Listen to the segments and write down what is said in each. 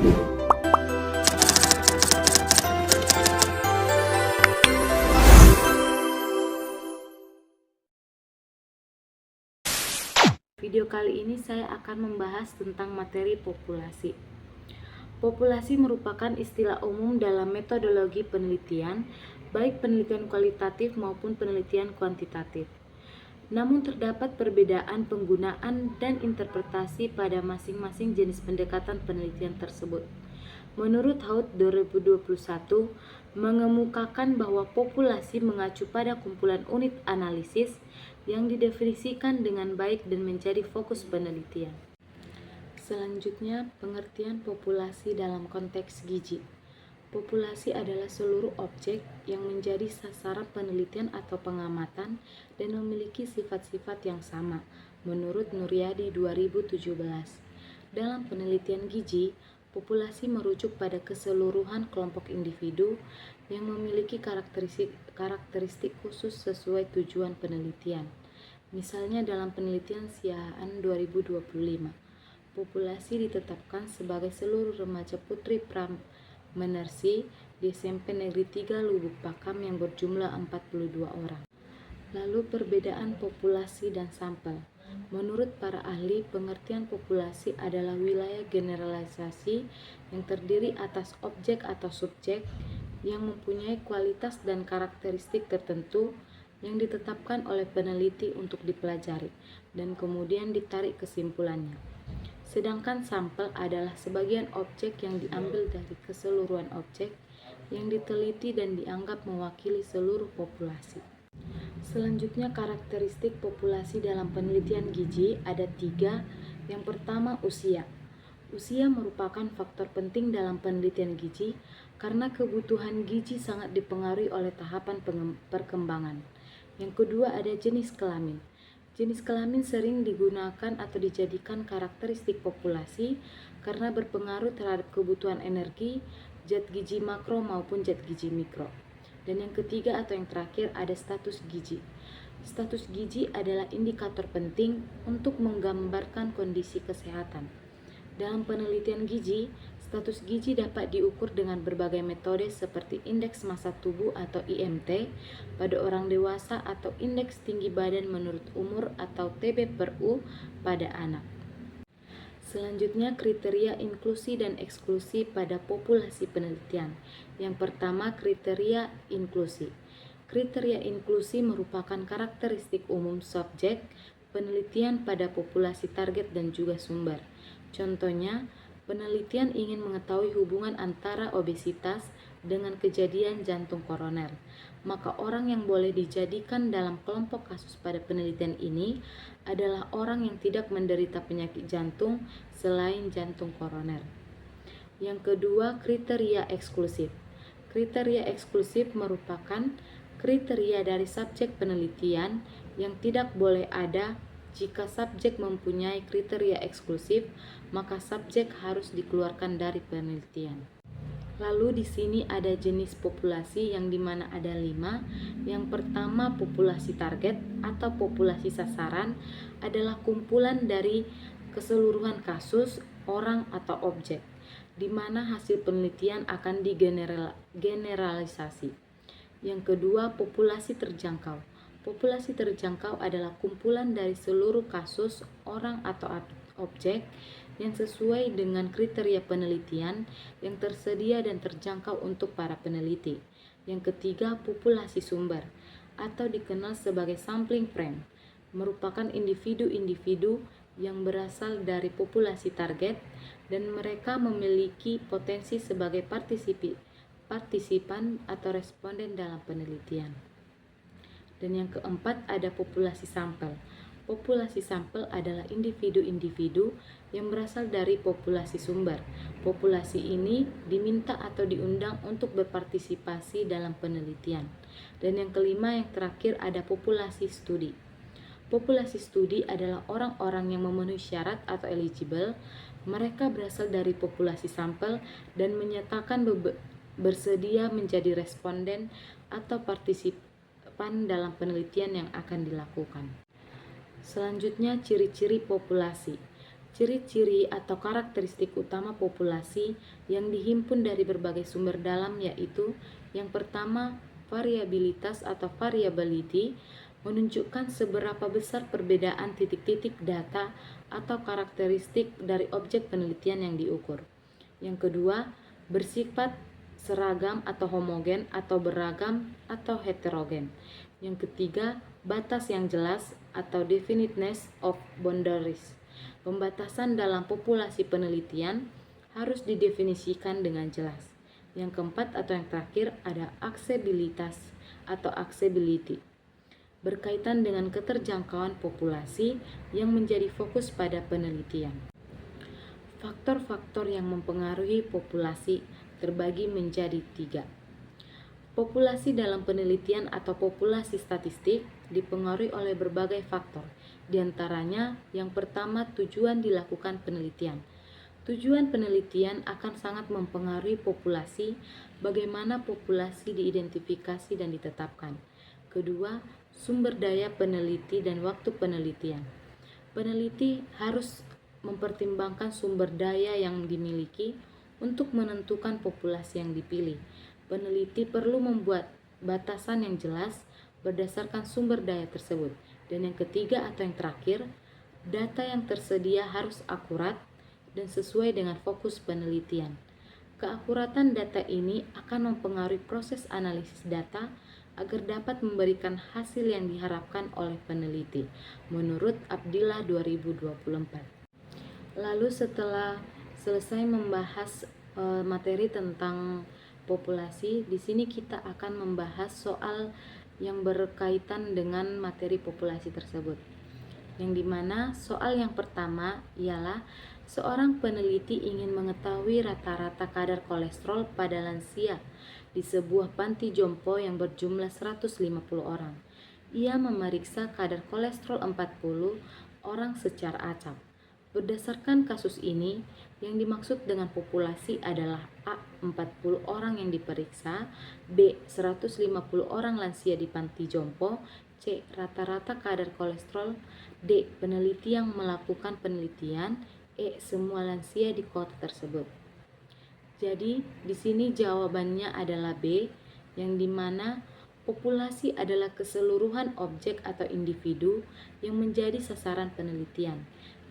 Video kali ini saya akan membahas tentang materi populasi. Populasi merupakan istilah umum dalam metodologi penelitian, baik penelitian kualitatif maupun penelitian kuantitatif. Namun terdapat perbedaan penggunaan dan interpretasi pada masing-masing jenis pendekatan penelitian tersebut. Menurut Haut 2021 mengemukakan bahwa populasi mengacu pada kumpulan unit analisis yang didefinisikan dengan baik dan menjadi fokus penelitian. Selanjutnya, pengertian populasi dalam konteks gizi. Populasi adalah seluruh objek yang menjadi sasaran penelitian atau pengamatan dan memiliki sifat-sifat yang sama, menurut Nuryadi 2017. Dalam penelitian gizi, populasi merujuk pada keseluruhan kelompok individu yang memiliki karakteristik khusus sesuai tujuan penelitian. Misalnya dalam penelitian Siahaan 2025, populasi ditetapkan sebagai seluruh remaja putri Pramenersi di SMP Negeri 3 Lubuk Pakam yang berjumlah 42 orang. Lalu perbedaan populasi dan sampel. Menurut para ahli, pengertian populasi adalah wilayah generalisasi yang terdiri atas objek atau subjek yang mempunyai kualitas dan karakteristik tertentu yang ditetapkan oleh peneliti untuk dipelajari dan kemudian ditarik kesimpulannya. Sedangkan sampel adalah sebagian objek yang diambil dari keseluruhan objek yang diteliti dan dianggap mewakili seluruh populasi. Selanjutnya, karakteristik populasi dalam penelitian gizi ada 3. Yang pertama, usia. Usia merupakan faktor penting dalam penelitian gizi karena kebutuhan gizi sangat dipengaruhi oleh tahapan perkembangan. Yang kedua, ada jenis kelamin. Jenis kelamin sering digunakan atau dijadikan karakteristik populasi karena berpengaruh terhadap kebutuhan energi, zat gizi makro maupun zat gizi mikro. Dan yang ketiga atau yang terakhir ada status gizi. Status gizi adalah indikator penting untuk menggambarkan kondisi kesehatan. Dalam penelitian gizi, status gizi dapat diukur dengan berbagai metode seperti indeks massa tubuh atau IMT pada orang dewasa atau indeks tinggi badan menurut umur atau TB/U pada anak. Selanjutnya, kriteria inklusi dan eksklusi pada populasi penelitian. Yang pertama, kriteria inklusi. Kriteria inklusi merupakan karakteristik umum subjek penelitian pada populasi target dan juga sumber. Contohnya, penelitian ingin mengetahui hubungan antara obesitas dengan kejadian jantung koroner. Maka orang yang boleh dijadikan dalam kelompok kasus pada penelitian ini adalah orang yang tidak menderita penyakit jantung selain jantung koroner. Yang kedua, kriteria eksklusif. Kriteria eksklusif merupakan kriteria dari subjek penelitian yang tidak boleh ada. Jika subjek mempunyai kriteria eksklusif, maka subjek harus dikeluarkan dari penelitian. Lalu di sini ada jenis populasi yang dimana ada 5. Yang pertama, populasi target atau populasi sasaran adalah kumpulan dari keseluruhan kasus, orang atau objek, di mana hasil penelitian akan digeneralisasi. Yang kedua, populasi terjangkau. Populasi terjangkau adalah kumpulan dari seluruh kasus, orang atau objek yang sesuai dengan kriteria penelitian yang tersedia dan terjangkau untuk para peneliti. Yang ketiga, populasi sumber atau dikenal sebagai sampling frame, merupakan individu-individu yang berasal dari populasi target dan mereka memiliki potensi sebagai partisipan atau responden dalam penelitian. Dan yang keempat ada populasi sampel. Populasi sampel adalah individu-individu yang berasal dari populasi sumber. Populasi ini diminta atau diundang untuk berpartisipasi dalam penelitian. Dan yang kelima, yang terakhir ada populasi studi. Populasi studi adalah orang-orang yang memenuhi syarat atau eligible. Mereka berasal dari populasi sampel dan menyatakan bersedia menjadi responden atau partisipan dalam penelitian yang akan dilakukan. Selanjutnya, ciri-ciri populasi. Ciri-ciri atau karakteristik utama populasi yang dihimpun dari berbagai sumber dalam yaitu yang pertama, variabilitas atau variability menunjukkan seberapa besar perbedaan titik-titik data atau karakteristik dari objek penelitian yang diukur. Yang kedua, bersifat seragam atau homogen atau beragam atau heterogen. Yang ketiga, batas yang jelas atau definiteness of boundaries. Pembatasan dalam populasi penelitian harus didefinisikan dengan jelas. Yang keempat atau yang terakhir ada aksesibilitas atau accessibility, berkaitan dengan keterjangkauan populasi yang menjadi fokus pada penelitian. Faktor-faktor yang mempengaruhi populasi terbagi menjadi 3. Populasi dalam penelitian atau populasi statistik dipengaruhi oleh berbagai faktor. Di antaranya, yang pertama, tujuan dilakukan penelitian. Tujuan penelitian akan sangat mempengaruhi populasi, bagaimana populasi diidentifikasi dan ditetapkan. Kedua, sumber daya peneliti dan waktu penelitian. Peneliti harus mempertimbangkan sumber daya yang dimiliki untuk menentukan populasi yang dipilih. Peneliti perlu membuat batasan yang jelas berdasarkan sumber daya tersebut. Dan yang ketiga atau yang terakhir, data yang tersedia harus akurat dan sesuai dengan fokus penelitian. Keakuratan data ini akan mempengaruhi proses analisis data agar dapat memberikan hasil yang diharapkan oleh peneliti, menurut Abdillah 2024. Lalu setelah selesai membahas materi tentang populasi, di sini kita akan membahas soal yang berkaitan dengan materi populasi tersebut. Yang dimana soal yang pertama ialah seorang peneliti ingin mengetahui rata-rata kadar kolesterol pada lansia di sebuah panti jompo yang berjumlah 150 orang. Ia memeriksa kadar kolesterol 40 orang secara acak. Berdasarkan kasus ini, yang dimaksud dengan populasi adalah A. 40 orang yang diperiksa, B. 150 orang lansia di panti jompo, C. Rata-rata kadar kolesterol, D. Peneliti yang melakukan penelitian, E. Semua lansia di kota tersebut. Jadi, di sini jawabannya adalah B, yang dimana populasi adalah keseluruhan objek atau individu yang menjadi sasaran penelitian,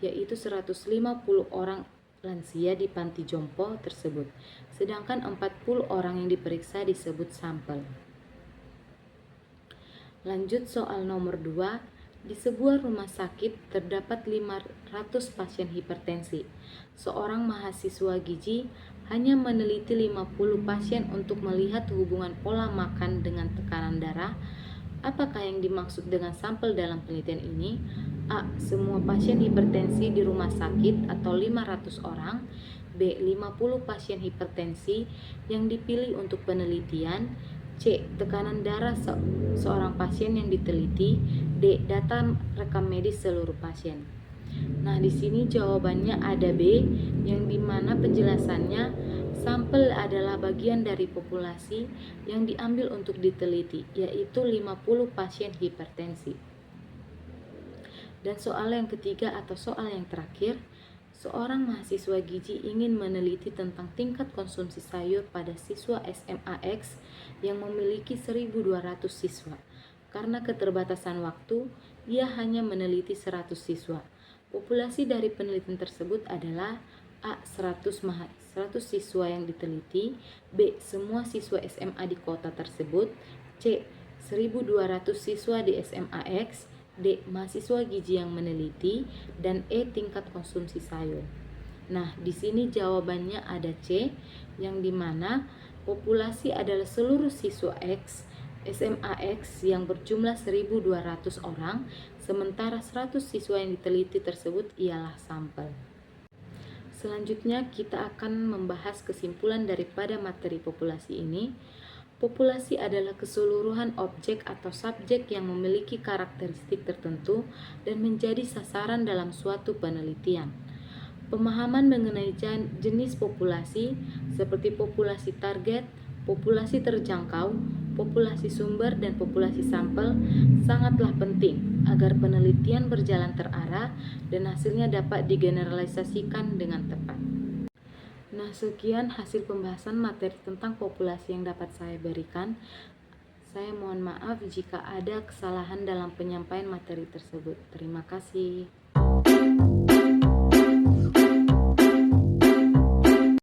yaitu 150 orang lansia di panti jompo tersebut, sedangkan 40 orang yang diperiksa disebut sampel. Lanjut soal nomor 2, di sebuah rumah sakit terdapat 500 pasien hipertensi. Seorang mahasiswa gizi hanya meneliti 50 pasien untuk melihat hubungan pola makan dengan tekanan darah. Apakah yang dimaksud dengan sampel dalam penelitian ini? A. Semua pasien hipertensi di rumah sakit atau 500 orang. B. 50 pasien hipertensi yang dipilih untuk penelitian. C. Tekanan darah seorang pasien yang diteliti. D. Data rekam medis seluruh pasien. Nah, di sini jawabannya ada B, yang dimana penjelasannya sampel adalah bagian dari populasi yang diambil untuk diteliti, yaitu 50 pasien hipertensi. Dan soal yang ketiga atau soal yang terakhir, seorang mahasiswa gizi ingin meneliti tentang tingkat konsumsi sayur pada siswa SMA X yang memiliki 1.200 siswa. Karena keterbatasan waktu, ia hanya meneliti 100 siswa. Populasi dari penelitian tersebut adalah A. 100 siswa yang diteliti, B. Semua siswa SMA di kota tersebut, C. 1.200 siswa di SMA X, D. Mahasiswa gizi yang meneliti, dan E. Tingkat konsumsi sayur. Nah, di sini jawabannya ada C, yang dimana populasi adalah seluruh siswa X SMA X yang berjumlah 1.200 orang, sementara 100 siswa yang diteliti tersebut ialah sampel. Selanjutnya kita akan membahas kesimpulan daripada materi populasi ini. Populasi adalah keseluruhan objek atau subjek yang memiliki karakteristik tertentu dan menjadi sasaran dalam suatu penelitian. Pemahaman mengenai jenis populasi seperti populasi target, populasi terjangkau, populasi sumber dan populasi sampel sangatlah penting agar penelitian berjalan terarah dan hasilnya dapat digeneralisasikan dengan tepat. Nah, sekian hasil pembahasan materi tentang populasi yang dapat saya berikan. Saya mohon maaf jika ada kesalahan dalam penyampaian materi tersebut. Terima kasih.